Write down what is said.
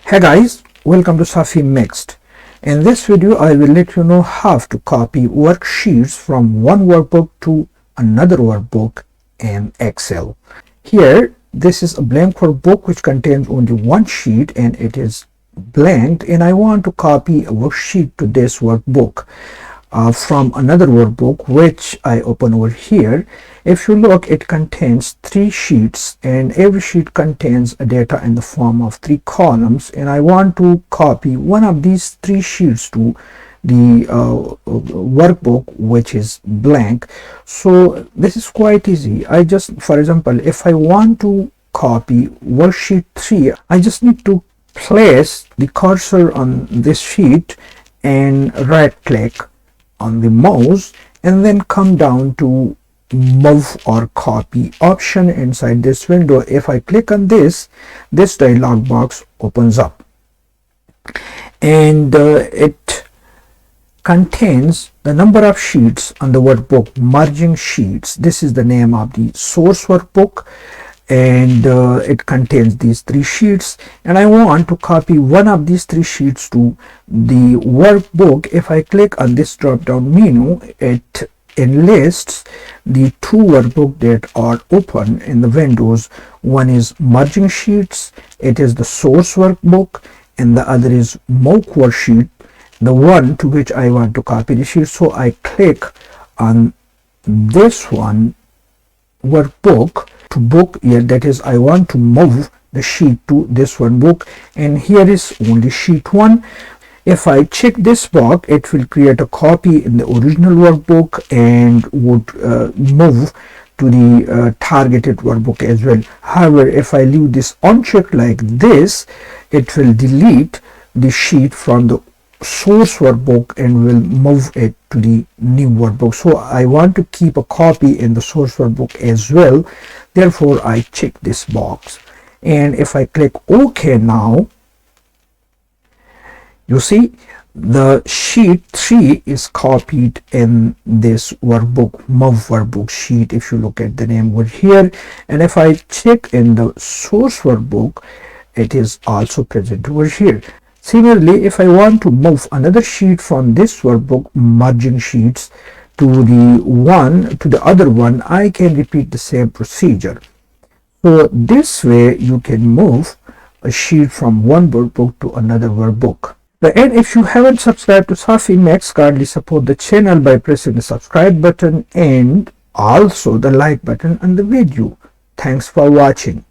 Hey guys, welcome to Safi Mixed. In this video, I will let you know how to copy worksheets from one workbook to another workbook in Excel. Here, this is a blank workbook which contains only one sheet and it is blank, and I want to copy a worksheet to this workbook from another workbook which I open over here. If you look, it contains 3 sheets and every sheet contains a data in the form of 3 columns, and I want to copy one of these 3 sheets to the workbook which is blank. So this is quite easy. I just, for example, if I want to copy worksheet 3, I just need to place the cursor on this sheet and right click on the mouse and then come down to move or copy option inside this window. If I click on this dialog box opens up, and it contains the number of sheets on the workbook, merging sheets. This is the name of the source workbook, and it contains these 3 sheets, and I want to copy one of these 3 sheets to the workbook. If I click on this drop down menu, it enlists the 2 workbooks that are open in the windows. One is merging sheets, it is the source workbook, and the other is mock worksheet, the one to which I want to copy the sheet. So I click on this one, workbook, to book here, that is I want to move the sheet to this one book, and here is only sheet 1. If I check this box, it will create a copy in the original workbook and would move to the targeted workbook as well. However, if I leave this unchecked like this, it will delete the sheet from the source workbook and will move it to the new workbook. So I want to keep a copy in the source workbook as well. Therefore, I check this box, and if I click OK now, you see the sheet 3 is copied in this workbook, move workbook sheet, if you look at the name over here. And if I check in the source workbook, it is also present over here. Similarly, if I want to move another sheet from this workbook, merging sheets, to the other one, I can repeat the same procedure. So this way you can move a sheet from one workbook to another workbook. And if you haven't subscribed to Safi Max, kindly support the channel by pressing the subscribe button and also the like button on the video. Thanks for watching.